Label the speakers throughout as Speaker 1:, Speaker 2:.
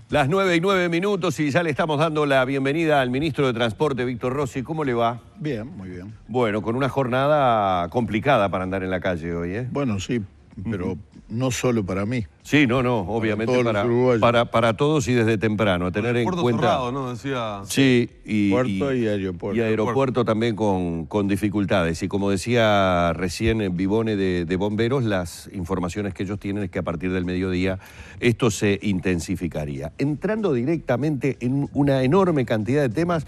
Speaker 1: Las 9:09 y ya le estamos dando la bienvenida al ministro de Transporte, Víctor Rossi. ¿Cómo le va?
Speaker 2: Bien, muy bien.
Speaker 1: Bueno, con una jornada complicada para andar en la calle hoy, ¿eh?
Speaker 2: Bueno, sí, pero no solo para mí.
Speaker 1: Sí, no, obviamente
Speaker 2: todos los uruguayos.
Speaker 1: para todos y desde temprano. Tener en
Speaker 3: Puerto
Speaker 1: cuenta...
Speaker 3: cerrado, ¿no? Decía...
Speaker 1: Sí,
Speaker 2: Puerto y aeropuerto.
Speaker 1: Y aeropuerto también con dificultades. Y como decía recién Vivone de Bomberos, las informaciones que ellos tienen es que a partir del mediodía esto se intensificaría. Entrando directamente en una enorme cantidad de temas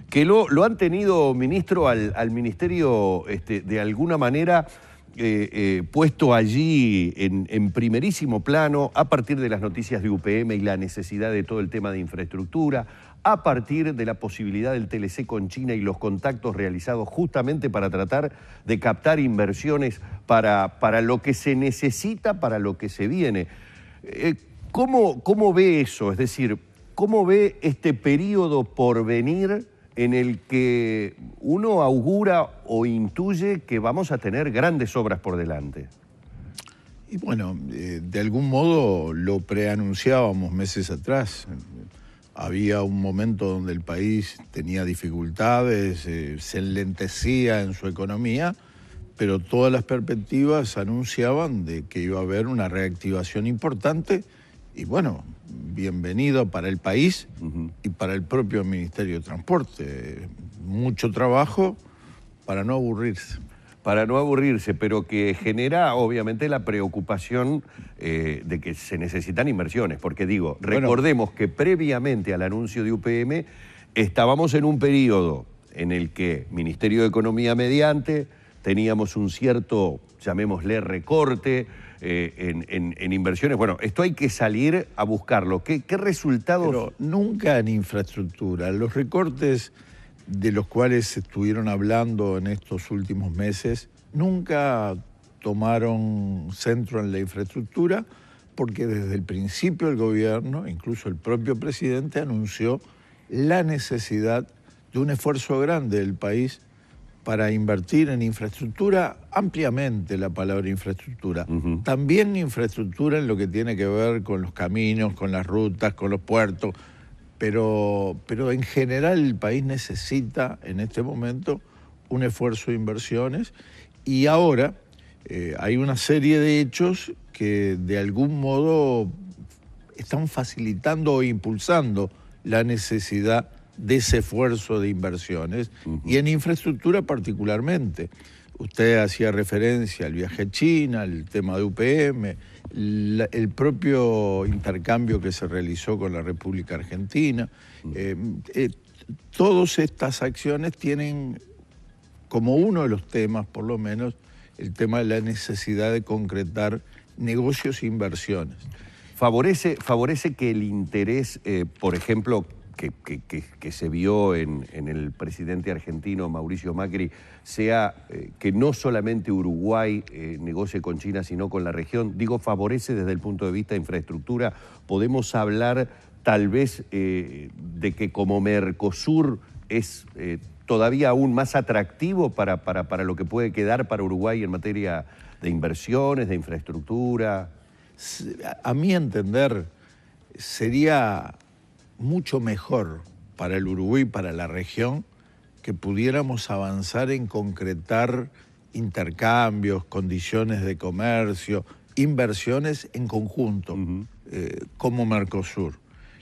Speaker 1: que lo han tenido, ministro, al ministerio de alguna manera... puesto allí en primerísimo plano a partir de las noticias de UPM y la necesidad de todo el tema de infraestructura, a partir de la posibilidad del TLC con China y los contactos realizados justamente para tratar de captar inversiones para lo que se necesita, para lo que se viene. ¿Cómo ve eso? Es decir, ¿cómo ve este periodo por venir en el que uno augura o intuye que vamos a tener grandes obras por delante?
Speaker 2: Y bueno, de algún modo lo preanunciábamos meses atrás. Había un momento donde el país tenía dificultades, se enlentecía en su economía, pero todas las perspectivas anunciaban de que iba a haber una reactivación importante. Y bueno, bienvenido para el país y para el propio Ministerio de Transporte. Mucho trabajo para no aburrirse.
Speaker 1: Para no aburrirse, pero que genera obviamente la preocupación de que se necesitan inversiones. Porque digo, recordemos que previamente al anuncio de UPM estábamos en un periodo en el que Ministerio de Economía mediante teníamos un cierto, llamémosle, recorte en inversiones. Bueno, esto hay que salir a buscarlo. ¿Qué resultados?
Speaker 2: Pero nunca en infraestructura. Los recortes de los cuales se estuvieron hablando en estos últimos meses nunca tomaron centro en la infraestructura, porque desde el principio el gobierno, incluso el propio presidente, anunció la necesidad de un esfuerzo grande del país para invertir en infraestructura, ampliamente la palabra infraestructura. También infraestructura en lo que tiene que ver con los caminos, con las rutas, con los puertos, pero en general el país necesita en este momento un esfuerzo de inversiones y ahora hay una serie de hechos que de algún modo están facilitando o impulsando la necesidad de ese esfuerzo de inversiones y en infraestructura particularmente. Usted hacía referencia al viaje a China, al tema de UPM, el propio intercambio que se realizó con la República Argentina. Todas estas acciones tienen como uno de los temas, por lo menos, el tema de la necesidad de concretar negocios e inversiones.
Speaker 1: ¿Favorece que el interés, por ejemplo, que se vio en el presidente argentino Mauricio Macri, sea que no solamente Uruguay negocie con China, sino con la región? Digo, favorece desde el punto de vista de infraestructura. ¿Podemos hablar tal vez de que como Mercosur es todavía aún más atractivo para lo que puede quedar para Uruguay en materia de inversiones, de infraestructura?
Speaker 2: A mi entender, sería mucho mejor para el Uruguay y para la región que pudiéramos avanzar en concretar intercambios, condiciones de comercio, inversiones en conjunto, como Mercosur.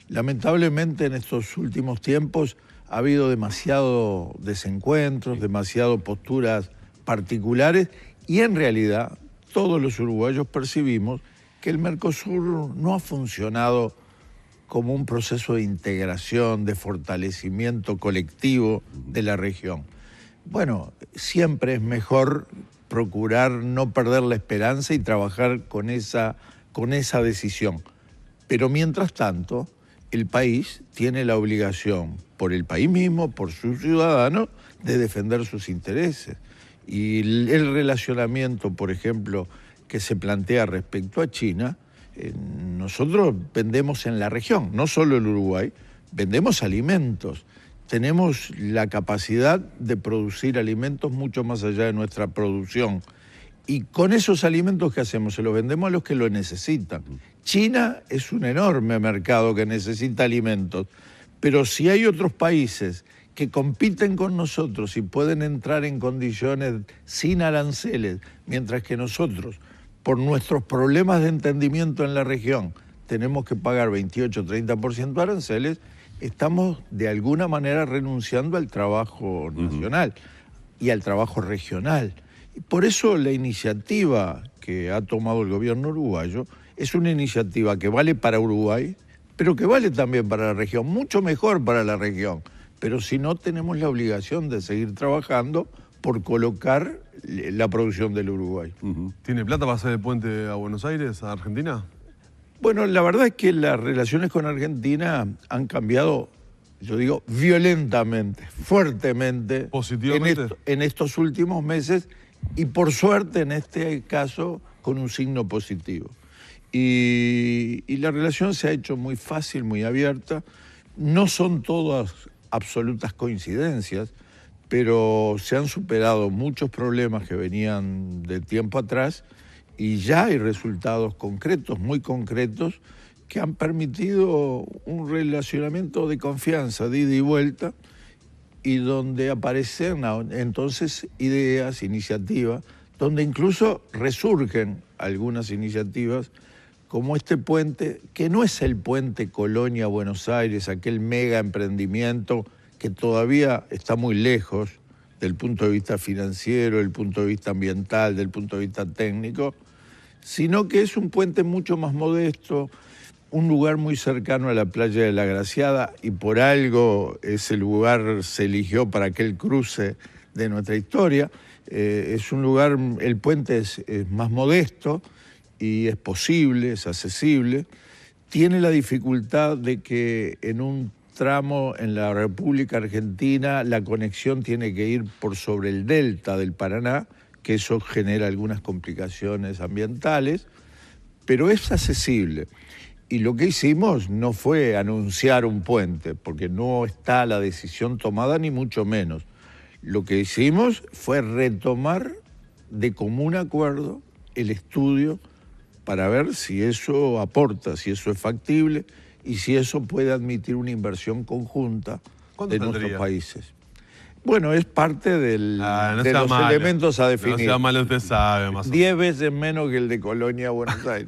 Speaker 2: Lamentablemente en estos últimos tiempos ha habido demasiado desencuentros, demasiado posturas particulares y en realidad todos los uruguayos percibimos que el Mercosur no ha funcionado como un proceso de integración, de fortalecimiento colectivo de la región. Bueno, siempre es mejor procurar no perder la esperanza y trabajar con esa decisión. Pero mientras tanto, el país tiene la obligación, por el país mismo, por sus ciudadanos, de defender sus intereses. Y el relacionamiento, por ejemplo, que se plantea respecto a China, nosotros vendemos en la región, no solo el Uruguay, vendemos alimentos. Tenemos la capacidad de producir alimentos mucho más allá de nuestra producción. Y con esos alimentos, ¿qué hacemos? Se los vendemos a los que lo necesitan, China es un enorme mercado que necesita alimentos, pero si hay otros países que compiten con nosotros y pueden entrar en condiciones sin aranceles, mientras que nosotros, por nuestros problemas de entendimiento en la región, tenemos que pagar 28-30% de aranceles, estamos de alguna manera renunciando al trabajo nacional y al trabajo regional. Y por eso la iniciativa que ha tomado el gobierno uruguayo es una iniciativa que vale para Uruguay, pero que vale también para la región, mucho mejor para la región. Pero si no, tenemos la obligación de seguir trabajando por colocar la producción del Uruguay.
Speaker 3: ¿Tiene plata para hacer el puente a Buenos Aires, a Argentina?
Speaker 2: Bueno, la verdad es que las relaciones con Argentina han cambiado, yo digo, violentamente, fuertemente,
Speaker 3: ¿Positivamente?
Speaker 2: en estos últimos meses, y por suerte en este caso con un signo positivo. Y la relación se ha hecho muy fácil, muy abierta. No son todas absolutas coincidencias, pero se han superado muchos problemas que venían de tiempo atrás y ya hay resultados concretos, muy concretos, que han permitido un relacionamiento de confianza, de ida y vuelta, y donde aparecen entonces ideas, iniciativas, donde incluso resurgen algunas iniciativas como este puente, que no es el puente Colonia-Buenos Aires, aquel mega emprendimiento que todavía está muy lejos del punto de vista financiero, del punto de vista ambiental, del punto de vista técnico, sino que es un puente mucho más modesto, un lugar muy cercano a la playa de La Graciada, y por algo ese lugar se eligió para aquel cruce de nuestra historia. Es un lugar, el puente es más modesto, y es posible, es accesible. Tiene la dificultad de que en un tramo en la República Argentina la conexión tiene que ir por sobre el delta del Paraná, que eso genera algunas complicaciones ambientales, pero es accesible. Y lo que hicimos no fue anunciar un puente, porque no está la decisión tomada, ni mucho menos. Lo que hicimos fue retomar de común acuerdo el estudio para ver si eso aporta, si eso es factible y si eso puede admitir una inversión conjunta de nuestros países. Bueno, es parte de los elementos a definir.
Speaker 3: No sea malo, usted sabe más o menos.
Speaker 2: 10 veces menos que el de Colonia a Buenos Aires.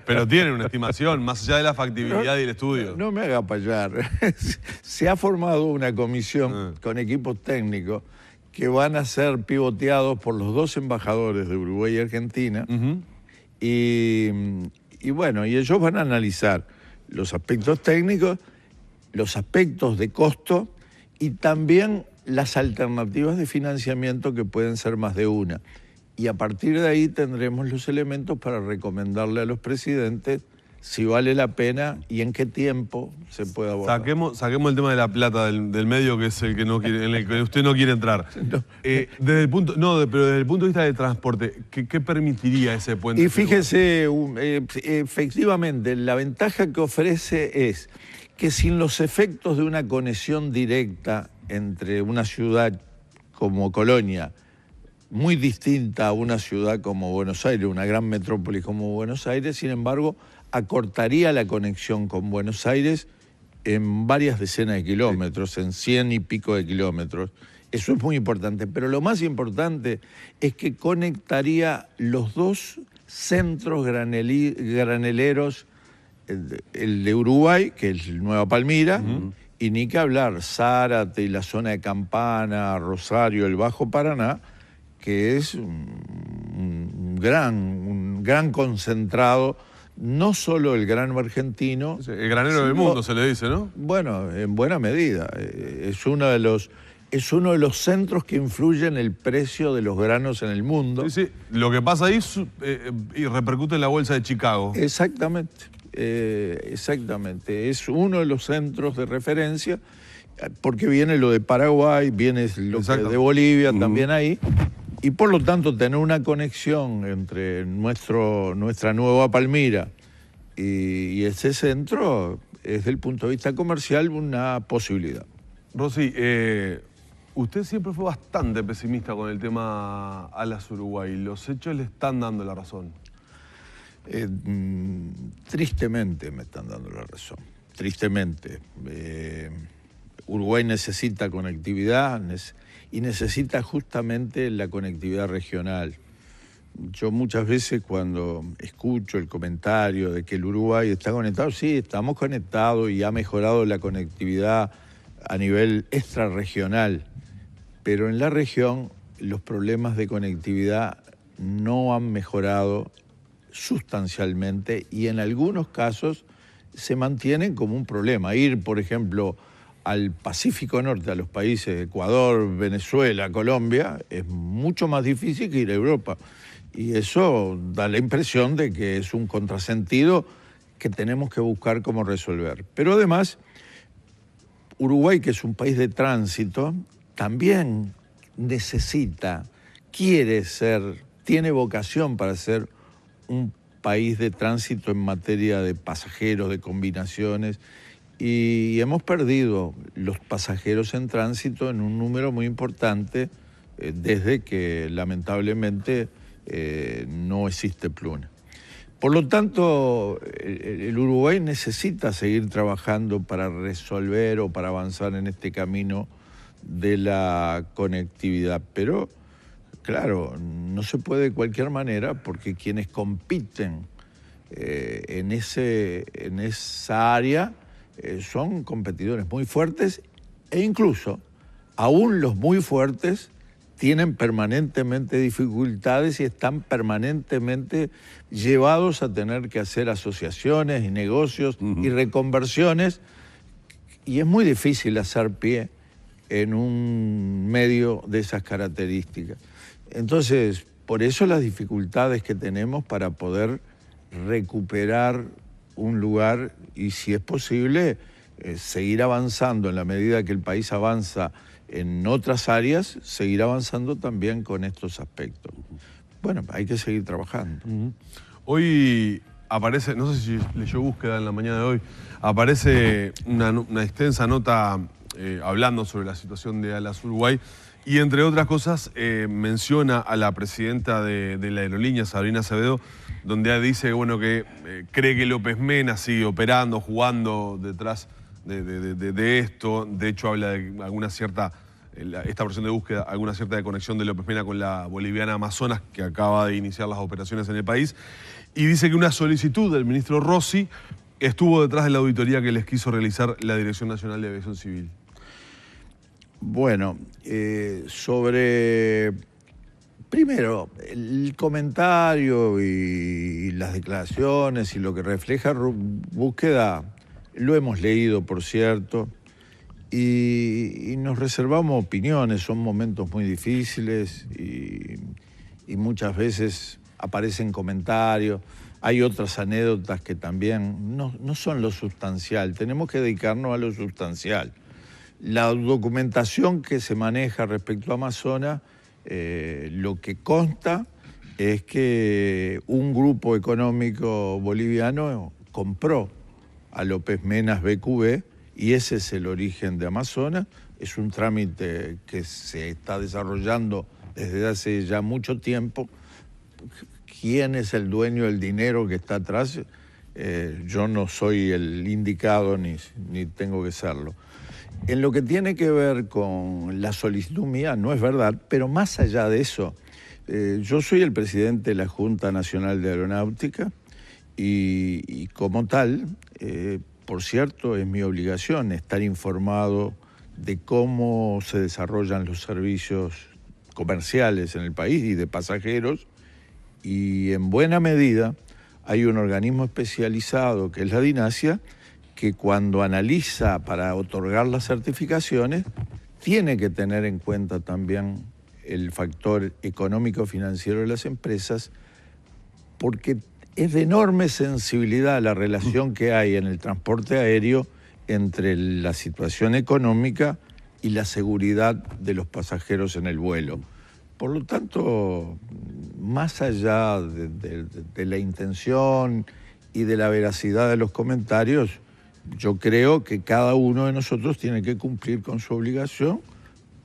Speaker 3: Pero tienen una estimación, más allá de la factibilidad y el estudio.
Speaker 2: No me haga payar. Se ha formado una comisión con equipos técnicos que van a ser pivoteados por los dos embajadores de Uruguay y Argentina. Y bueno, y ellos van a analizar los aspectos técnicos, los aspectos de costo y también las alternativas de financiamiento, que pueden ser más de una. Y a partir de ahí tendremos los elementos para recomendarle a los presidentes si vale la pena y en qué tiempo se puede abordar.
Speaker 3: Saquemos el tema de la plata del medio, que es el que no quiere, en el que usted no quiere entrar. No. Pero desde el punto de vista de transporte, ¿qué permitiría ese puente?
Speaker 2: Y fíjese, efectivamente, la ventaja que ofrece es que sin los efectos de una conexión directa entre una ciudad como Colonia, muy distinta a una ciudad como Buenos Aires, una gran metrópoli como Buenos Aires, sin embargo, acortaría la conexión con Buenos Aires en varias decenas de kilómetros, en 100 y pico de kilómetros. Eso es muy importante, pero lo más importante es que conectaría los dos centros graneleros, el de Uruguay, que es Nueva Palmira, y ni que hablar, Zárate y la zona de Campana, Rosario, el Bajo Paraná, que es un gran concentrado, no solo el grano argentino.
Speaker 3: El granero del mundo se le dice, ¿no?
Speaker 2: Bueno, en buena medida. Es uno de los centros que influye en el precio de los granos en el mundo.
Speaker 3: Sí. Lo que pasa ahí y repercute en la bolsa de Chicago.
Speaker 2: Exactamente. Es uno de los centros de referencia, porque viene lo de Paraguay, viene lo de Bolivia, también ahí. Y por lo tanto, tener una conexión entre nuestra Nueva Palmira y ese centro es, desde el punto de vista comercial, una posibilidad.
Speaker 3: Rossi, usted siempre fue bastante pesimista con el tema Alas Uruguay. ¿Los hechos le están dando la razón?
Speaker 2: Tristemente me están dando la razón, tristemente. Uruguay necesita conectividad y necesita justamente la conectividad regional. Yo muchas veces cuando escucho el comentario de que el Uruguay está conectado, sí, estamos conectados y ha mejorado la conectividad a nivel extrarregional, pero en la región los problemas de conectividad no han mejorado sustancialmente y en algunos casos se mantienen como un problema. Ir, por ejemplo, al Pacífico Norte, a los países Ecuador, Venezuela, Colombia, es mucho más difícil que ir a Europa. Y eso da la impresión de que es un contrasentido que tenemos que buscar cómo resolver. Pero además, Uruguay, que es un país de tránsito, también necesita, quiere ser, tiene vocación para ser un país de tránsito en materia de pasajeros, de combinaciones, y hemos perdido los pasajeros en tránsito en un número muy importante desde que lamentablemente no existe Pluna. Por lo tanto, el Uruguay necesita seguir trabajando para resolver o para avanzar en este camino de la conectividad, pero claro, no se puede de cualquier manera porque quienes compiten en esa área son competidores muy fuertes e incluso aún los muy fuertes tienen permanentemente dificultades y están permanentemente llevados a tener que hacer asociaciones y negocios y reconversiones, y es muy difícil hacer pie en un medio de esas características. Entonces, por eso las dificultades que tenemos para poder recuperar un lugar y, si es posible, seguir avanzando en la medida que el país avanza en otras áreas, seguir avanzando también con estos aspectos. Bueno, hay que seguir trabajando.
Speaker 3: Hoy aparece, no sé si leyó Búsqueda en la mañana de hoy, aparece una extensa nota hablando sobre la situación de Alas Uruguay y, entre otras cosas, menciona a la presidenta de la aerolínea, Sabrina Acevedo, donde dice bueno, que cree que López Mena sigue operando, jugando detrás de esto. De hecho, habla de alguna cierta, esta versión de Búsqueda, alguna cierta conexión de López Mena con la boliviana Amazonas, que acaba de iniciar las operaciones en el país. Y dice que una solicitud del ministro Rossi estuvo detrás de la auditoría que les quiso realizar la Dirección Nacional de Aviación Civil.
Speaker 2: Bueno, primero, el comentario y las declaraciones y lo que refleja Búsqueda, lo hemos leído, por cierto, y nos reservamos opiniones. Son momentos muy difíciles y muchas veces aparecen comentarios. Hay otras anécdotas que también no son lo sustancial. Tenemos que dedicarnos a lo sustancial. La documentación que se maneja respecto a Amazonas, lo que consta es que un grupo económico boliviano compró a López Menas BQB y ese es el origen de Amazonas. Es un trámite que se está desarrollando desde hace ya mucho tiempo. ¿Quién es el dueño del dinero que está atrás? Yo no soy el indicado ni tengo que serlo. En lo que tiene que ver con la solicitud mía, no es verdad, pero más allá de eso, yo soy el presidente de la Junta Nacional de Aeronáutica y como tal, por cierto, es mi obligación estar informado de cómo se desarrollan los servicios comerciales en el país y de pasajeros, y en buena medida hay un organismo especializado que es la DINASIA, que cuando analiza para otorgar las certificaciones, tiene que tener en cuenta también el factor económico-financiero de las empresas, porque es de enorme sensibilidad la relación que hay en el transporte aéreo entre la situación económica y la seguridad de los pasajeros en el vuelo. Por lo tanto, más allá de la intención y de la veracidad de los comentarios, yo creo que cada uno de nosotros tiene que cumplir con su obligación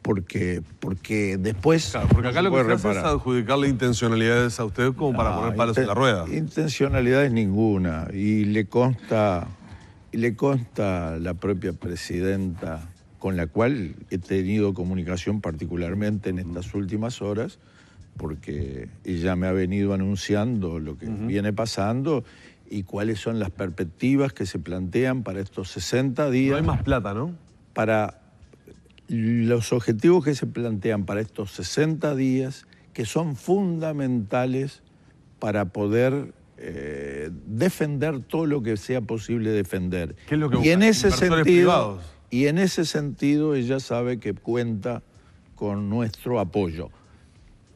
Speaker 2: porque después
Speaker 3: Claro, porque acá
Speaker 2: no
Speaker 3: lo
Speaker 2: se
Speaker 3: que
Speaker 2: puede
Speaker 3: se hace es
Speaker 2: reparar.
Speaker 3: adjudicarle intencionalidades a usted como para poner palos en la rueda.
Speaker 2: Intencionalidad es ninguna, y le consta la propia presidenta, con la cual he tenido comunicación particularmente en estas últimas horas, porque ella me ha venido anunciando lo que viene pasando y cuáles son las perspectivas que se plantean para estos 60 días.
Speaker 3: No hay más plata, ¿no?
Speaker 2: Para los objetivos que se plantean para estos 60 días, que son fundamentales para poder defender todo lo que sea posible defender.
Speaker 3: ¿Qué es lo que
Speaker 2: y en
Speaker 3: buscan?
Speaker 2: ese
Speaker 3: Inversores
Speaker 2: sentido,
Speaker 3: privados.
Speaker 2: y en ese sentido ella sabe que cuenta con nuestro apoyo.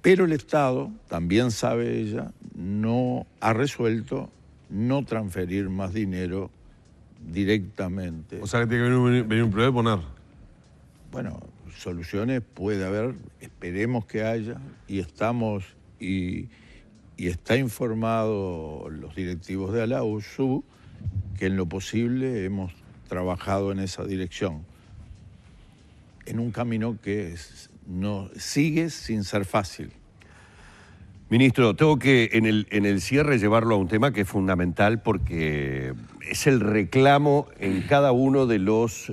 Speaker 2: Pero el Estado, también sabe ella, no ha resuelto no transferir más dinero directamente.
Speaker 3: O sea que tiene que venir un proveedor y poner.
Speaker 2: Bueno, soluciones puede haber, esperemos que haya, y está informado los directivos de ALAUSU que en lo posible hemos trabajado en esa dirección, en un camino que sigue sin ser fácil.
Speaker 1: Ministro, tengo que en el cierre llevarlo a un tema que es fundamental porque es el reclamo en cada uno de los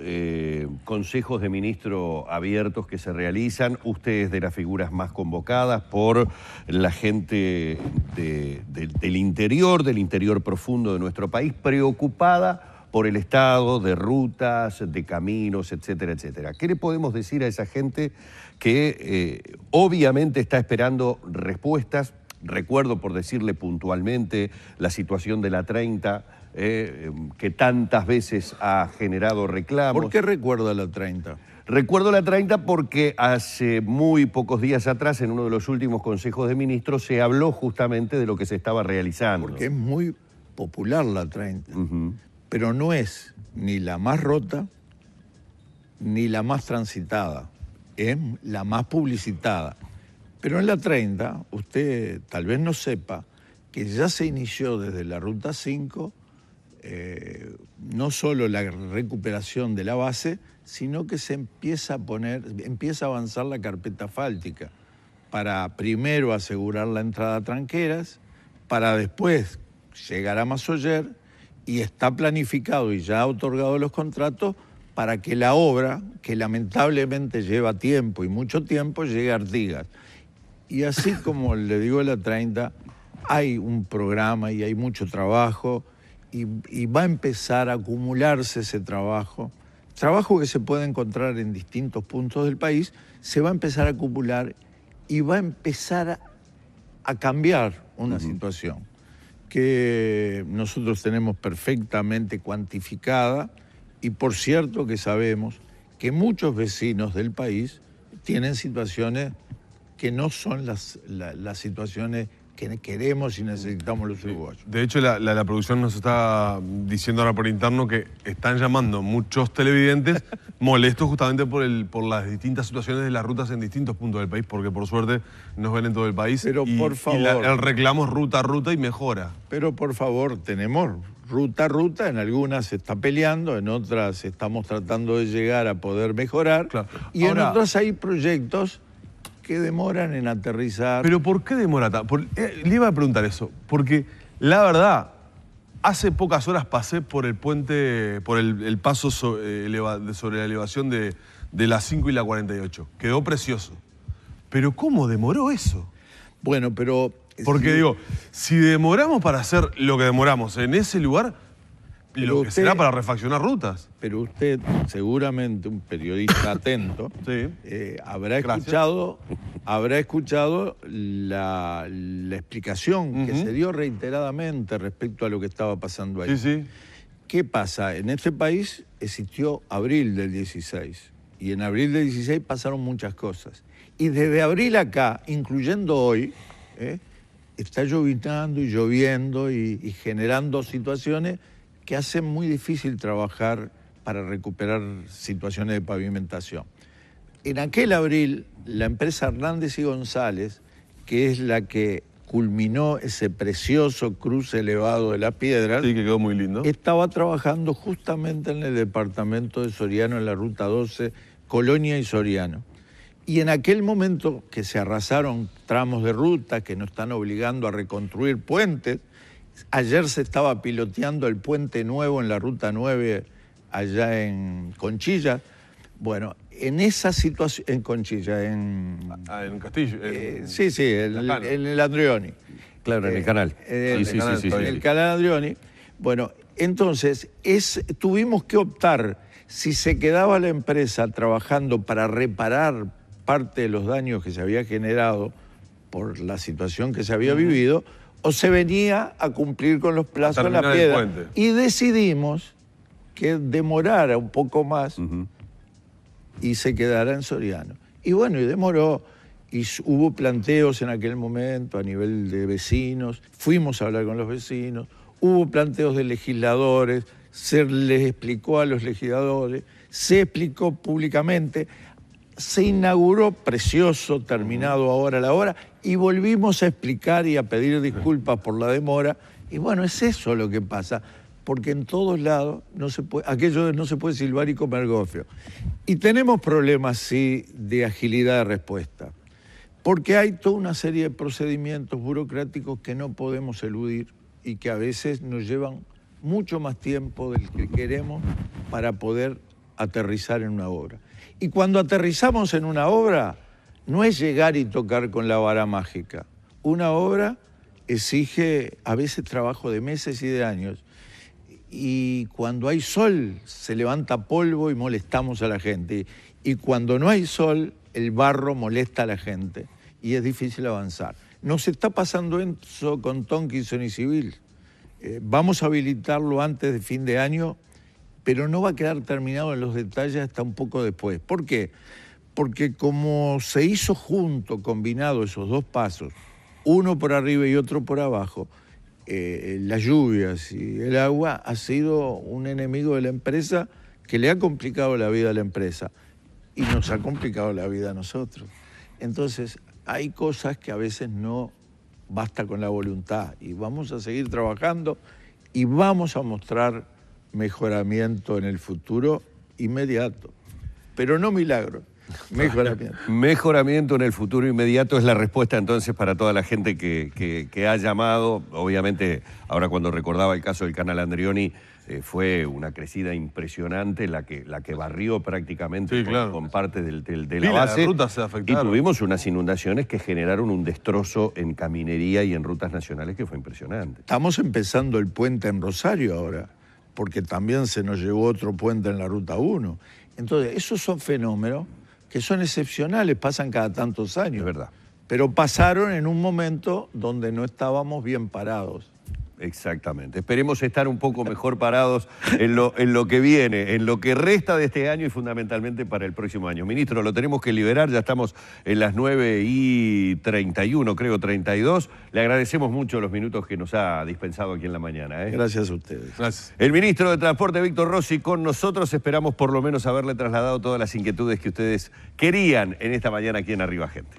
Speaker 1: consejos de ministro abiertos que se realizan. Usted es de las figuras más convocadas por la gente del interior profundo de nuestro país, preocupada por el estado de rutas, de caminos, etcétera, etcétera. ¿Qué le podemos decir a esa gente que obviamente está esperando respuestas? Recuerdo, por decirle puntualmente, la situación de la 30, que tantas veces ha generado reclamos.
Speaker 2: ¿Por qué recuerda la 30?
Speaker 1: Recuerdo la 30 porque hace muy pocos días atrás, en uno de los últimos consejos de ministros, se habló justamente de lo que se estaba realizando.
Speaker 2: Porque es muy popular la 30.
Speaker 1: Uh-huh.
Speaker 2: Pero no es ni la más rota ni la más transitada, es la más publicitada. Pero en la 30, usted tal vez no sepa que ya se inició desde la Ruta 5 no solo la recuperación de la base, sino que se empieza a avanzar la carpeta asfáltica para primero asegurar la entrada a Tranqueras, para después llegar a Masoller, y está planificado y ya ha otorgado los contratos para que la obra, que lamentablemente lleva tiempo y mucho tiempo, llegue a Artigas. Y así como le digo a la 30, hay un programa y hay mucho trabajo y va a empezar a acumularse ese trabajo que se puede encontrar en distintos puntos del país, se va a empezar a acumular y va a empezar a cambiar una situación que nosotros tenemos perfectamente cuantificada, y por cierto que sabemos que muchos vecinos del país tienen situaciones que no son las situaciones que queremos y necesitamos los uruguayos.
Speaker 3: De hecho, la producción nos está diciendo ahora por interno que están llamando muchos televidentes molestos justamente por las distintas situaciones de las rutas en distintos puntos del país, porque por suerte nos ven en todo el país.
Speaker 2: Pero por favor,
Speaker 3: el reclamo es ruta a ruta y mejora.
Speaker 2: Pero por favor, tenemos ruta a ruta, en algunas se está peleando, en otras estamos tratando de llegar a poder mejorar,
Speaker 3: Claro.
Speaker 2: Y
Speaker 3: ahora,
Speaker 2: en otras hay proyectos que demoran en aterrizar.
Speaker 3: ¿Pero por qué demora tanto? Le iba a preguntar eso, porque la verdad, hace pocas horas pasé por el puente, por el paso sobre la elevación de la 5 y la 48. Quedó precioso. Pero ¿cómo demoró eso?
Speaker 2: Bueno, pero...
Speaker 3: Porque digo, si demoramos para hacer lo que demoramos en ese lugar, lo que será para refaccionar rutas.
Speaker 2: Pero usted, seguramente un periodista atento,
Speaker 3: Sí.
Speaker 2: habrá escuchado la explicación que se dio reiteradamente respecto a lo que estaba pasando ahí.
Speaker 3: Sí, sí.
Speaker 2: ¿Qué pasa? En este país existió abril del 16, y en abril del 16 pasaron muchas cosas. Y desde abril acá, incluyendo hoy, está llovinando y lloviendo y generando situaciones que hacen muy difícil trabajar para recuperar situaciones de pavimentación. En aquel abril, la empresa Hernández y González, que es la que culminó ese precioso cruce elevado de las Piedras,
Speaker 3: Sí, que quedó muy lindo.
Speaker 2: estaba trabajando justamente en el departamento de Soriano, en la Ruta 12, Colonia y Soriano. Y en aquel momento que se arrasaron tramos de ruta, que nos están obligando a reconstruir puentes, ayer se estaba piloteando el puente nuevo en la Ruta 9 allá en Conchilla. Bueno, en esa situación, en Conchilla, en
Speaker 3: Castillo.
Speaker 2: sí, en el Andrioni.
Speaker 1: Claro, en el canal.
Speaker 2: En el canal Andrioni. Bueno, entonces tuvimos que optar si se quedaba la empresa trabajando para reparar parte de los daños que se había generado por la situación que se había vivido, o se venía a cumplir con los plazos de la piedra. Y decidimos que demorara un poco más y se quedara en Soriano. Y bueno, y demoró, y hubo planteos en aquel momento a nivel de vecinos, fuimos a hablar con los vecinos, hubo planteos de legisladores, se les explicó a los legisladores, se explicó públicamente, se inauguró precioso, terminado ahora la hora, y volvimos a explicar y a pedir disculpas por la demora. Y bueno, es eso lo que pasa, porque en todos lados aquello de no se puede silbar y comer gofio. Y tenemos problemas, sí, de agilidad de respuesta, porque hay toda una serie de procedimientos burocráticos que no podemos eludir y que a veces nos llevan mucho más tiempo del que queremos para poder aterrizar en una obra. Y cuando aterrizamos en una obra, no es llegar y tocar con la vara mágica. Una obra exige a veces trabajo de meses y de años. Y cuando hay sol, se levanta polvo y molestamos a la gente. Y cuando no hay sol, el barro molesta a la gente y es difícil avanzar. Nos está pasando eso con Tonkinson y Civil. Vamos a habilitarlo antes de fin de año, pero no va a quedar terminado en los detalles hasta un poco después. ¿Por qué? Porque como se hizo junto, combinado esos dos pasos, uno por arriba y otro por abajo, las lluvias y el agua ha sido un enemigo de la empresa que le ha complicado la vida a la empresa y nos ha complicado la vida a nosotros. Entonces, hay cosas que a veces no basta con la voluntad y vamos a seguir trabajando y vamos a mostrar mejoramiento en el futuro inmediato, pero no milagro. Mejoramiento.
Speaker 1: Mejoramiento en el futuro inmediato es la respuesta entonces para toda la gente que ha llamado. Obviamente, ahora cuando recordaba el caso del canal Andrioni, fue una crecida impresionante la que barrió prácticamente con parte de la base.
Speaker 3: Rutas se afectaron.
Speaker 1: Y tuvimos unas inundaciones que generaron un destrozo en caminería y en rutas nacionales que fue impresionante.
Speaker 2: Estamos empezando el puente en Rosario ahora, porque también se nos llevó otro puente en la Ruta 1. Entonces, esos son fenómenos que son excepcionales, pasan cada tantos años.
Speaker 1: Es verdad.
Speaker 2: Pero pasaron en un momento donde no estábamos bien parados.
Speaker 1: Exactamente. Esperemos estar un poco mejor parados en lo que viene, en lo que resta de este año y fundamentalmente para el próximo año. Ministro, lo tenemos que liberar, ya estamos en las 9:31, creo, 32. Le agradecemos mucho los minutos que nos ha dispensado aquí en la mañana.
Speaker 2: Gracias a ustedes.
Speaker 3: Gracias.
Speaker 1: El ministro de Transporte, Víctor Rossi, con nosotros. Esperamos por lo menos haberle trasladado todas las inquietudes que ustedes querían en esta mañana aquí en Arriba Gente.